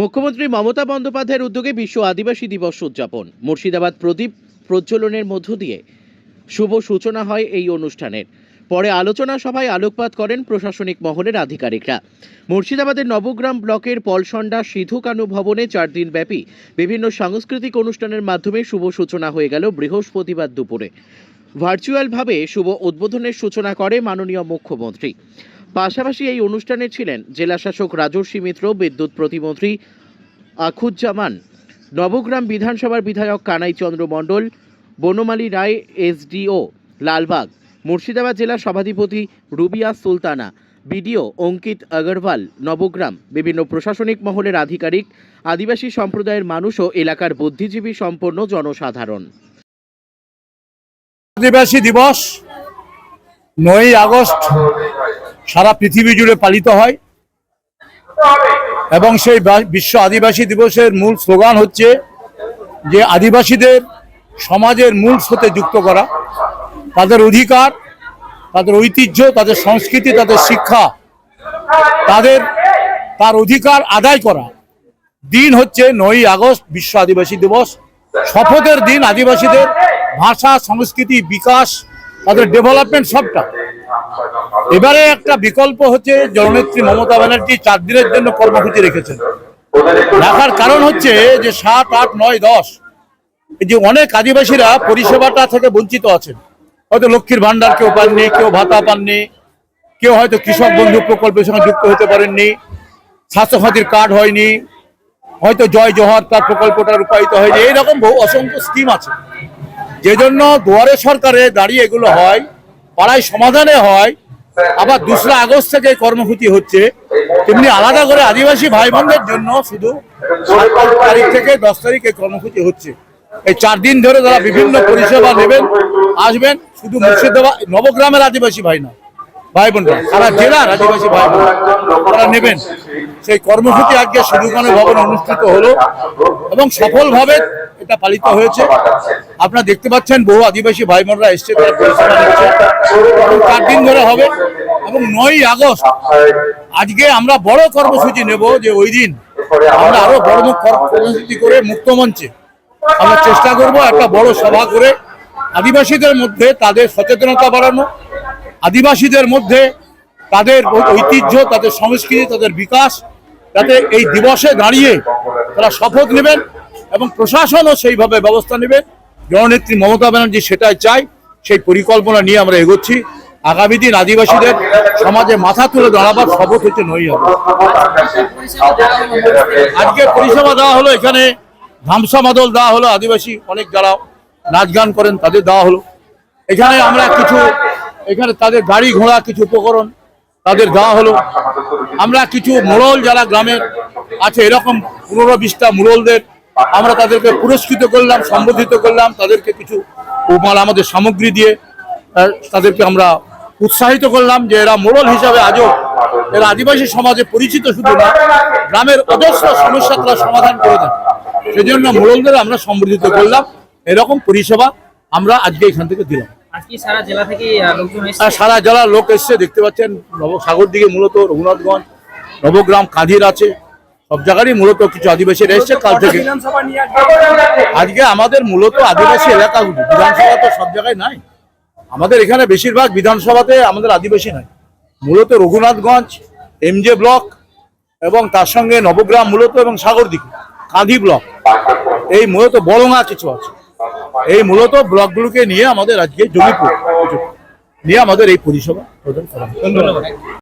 মুখ্যমন্ত্রী মমতা বন্দ্যোপাধ্যায়ের উদ্যোগে বিশ্ব আদিবাসী দিবস উদযাপন। মুর্শিদাবাদ প্রদীপ প্রজ্বলনের মধ্য দিয়ে শুভ সূচনা হয় এই অনুষ্ঠানের। পরে আলোচনা সভায় আলোকপাত করেন প্রশাসনিক মহলের আধিকারিকরা। মুর্শিদাবাদের নবগ্রাম ব্লকের পলসন্ডা সিধু কানু ভবনে 4 দিন ব্যাপী বিভিন্ন সাংস্কৃতিক অনুষ্ঠানের মাধ্যমে শুভ সূচনা হয়ে গেল বৃহস্পতিবার দুপুরে। ভার্চুয়ালভাবে শুভ উদ্বোধনের সূচনা করে মাননীয় মুখ্যমন্ত্রী। পাশাপাশি এই অনুষ্ঠানে ছিলেন জেলাশাসক রাজর্ষি মিত্র, বিদ্যুৎ প্রতিমন্ত্রী আখুজ্জামান, নবগ্রাম বিধানসভার বিধায়ক কানাই চন্দ্র মণ্ডল, বনমালী রায় এসডিও লালবাগ, মুর্শিদাবাদ জেলা সভাধিপতি রুবিয়া সুলতানা, বিডিও অঙ্কিত আগরওয়াল, নবগ্রাম, বিভিন্ন প্রশাসনিক মহলের আধিকারিক, আদিবাসী সম্প্রদায়ের মানুষ ও এলাকার বুদ্ধিজীবী সম্পন্ন জনসাধারণ। আদিবাসী দিবস 9ই আগস্ট সারা পৃথিবী জুড়ে পালিত হয় এবং সেই বিশ্ব আদিবাসী দিবসের মূল স্লোগান হচ্ছে যে আদিবাসীদের সমাজের মূল স্রোতে যুক্ত করা, তাদের অধিকার, তাদের ঐতিহ্য, তাদের সংস্কৃতি, তাদের শিক্ষা, তার অধিকার আদায় করা। দিন হচ্ছে 9ই আগস্ট বিশ্ব আদিবাসী দিবস, শপথের দিন। আদিবাসীদের ভাষা, সংস্কৃতি, বিকাশ, তাদের ডেভেলপমেন্ট সবটা। এবারে একটা বিকল্প হচ্ছে জননেত্রী মমতা ব্যানার্জি 4 দিনের জন্য কর্মসূচি রেখেছেন। রাখার কারণ হচ্ছে যে 7, 8, 9, 10 এই যে অনেক আদিবাসীরা পরিষেবাটা থেকে বঞ্চিত আছেন। হয়তো লক্ষ্মীর ভান্ডার কেউ পাননি, কেউ ভাতা পাননি, কেউ হয়তো কৃষক বন্ধু প্রকল্পের সঙ্গে যুক্ত হতে পারেননি, স্বাস্থ্যসাথীর কার্ড হয়নি, হয়তো জয় জোহার তার প্রকল্পটা রূপায়িত হয়নি। এইরকম বহু অসংখ্য স্কিম আছে, যে জন্য দুয়ারে সরকারে দাঁড়িয়ে এগুলো হয়, পাড়ায় সমাধানে হয়। আবার 2রা আগস্ট থেকে কর্মসূচি হচ্ছে, তেমনি আলাদা করে আদিবাসী ভাই বোনদের জন্য শুধু 7 তারিখ থেকে 10 তারিখ এই কর্মসূচি হচ্ছে। এই 4 দিন ধরে তারা বিভিন্ন পরিষেবা নেবেন, আসবেন। শুধু মুর্শিদাবাদ নবগ্রামের আদিবাসী ভাই না, ভাই বোনরা সারা জেলার আদিবাসী ভাই বোন তারা নেবেন। সেই কর্মসূচি আজকে সিধু কানু ভবনে অনুষ্ঠিত হলো এবং সফলভাবে এটা পালিত হয়েছে। আপনারা দেখতে পাচ্ছেন বহু আদিবাসী ভাই বোনরা এসছে, তারা পরিষেবা নিচ্ছে। 4 দিন ধরে হবে এবং 9ই আগস্ট আজকে আমরা বড় কর্মসূচি নেব, যে ওই দিন আমরা আরো বড় কর্মসূচি করে মুক্তমঞ্চে আমরা চেষ্টা করব একটা বড় সভা করে আদিবাসীদের মধ্যে তাদের সচেতনতা বাড়ানো, আদিবাসীদের মধ্যে তাদের ঐতিহ্য, তাদের সংস্কৃতি, তাদের বিকাশ, যাতে এই দিবসে দাঁড়িয়ে তারা শপথ নেবেন এবং প্রশাসনও সেইভাবে ব্যবস্থা নেবে। জননেত্রী মমতা ব্যানার্জি সেটাই চাই, সেই পরিকল্পনা নিয়ে আমরা এগোচ্ছি। আগামী দিন আদিবাসীদের সমাজে মাথা তুলে দাঁড়াবার শপথ হচ্ছে 9ই আগস্ট। আজকে পরিষেবা দেওয়া হলো, এখানে ধামসা মাদল দেওয়া হলো, আদিবাসী অনেক যারা নাচ গান করেন তাদের দেওয়া হলো। এখানে আমরা কিছু এখানে তাদের গাড়ি ঘোড়া কিছু উপকরণ তাদের দেওয়া হলো। আমরা কিছু মোড়ল যারা গ্রামের আছে, এরকম 15-20টা মোড়লদের আমরা তাদেরকে পুরস্কৃত করলাম, সম্বোধিত করলাম। তাদেরকে কিছু আমাদের সামগ্রী দিয়ে তাদেরকে আমরা উৎসাহিত করলাম যে এরা মোড়ল হিসাবে আজও এরা আদিবাসী সমাজে পরিচিত, শুধু না গ্রামের অজস্র সমস্যা তারা সমাধান করে দেন। সেজন্য মোড়লদের আমরা সম্বোধিত করলাম। এরকম পরিষেবা আমরা আজকে এখান থেকে দিলাম। সারা জেলার লোক এসছে, দেখতে পাচ্ছেন। সাগর দিকে মূলত রঘুনাথগঞ্জ, নবগ্রাম, কাঁধির আছে, সব জায়গারই মূলত কিছু আদিবাসীরা এসছে কাল থেকে। আজকে আমাদের মূলত আদিবাসী এলাকাগুলি, বিধানসভা তো সব জায়গায় নাই, আমাদের এখানে বেশিরভাগ বিধানসভাতে আমাদের আদিবাসী নাই। মূলত রঘুনাথগঞ্জ, এমজে ব্লক এবং তার সঙ্গে নবগ্রাম মূলত, এবং সাগর দিকে কাঁধি ব্লক, এই মূলত বলঙা কিছু আছে। এই মূলত ব্লকগুলোকে নিয়ে আমাদের আজকে জমিপুর নিয়ে আমাদের এই পরিষেবা প্রদান করা। ধন্যবাদ।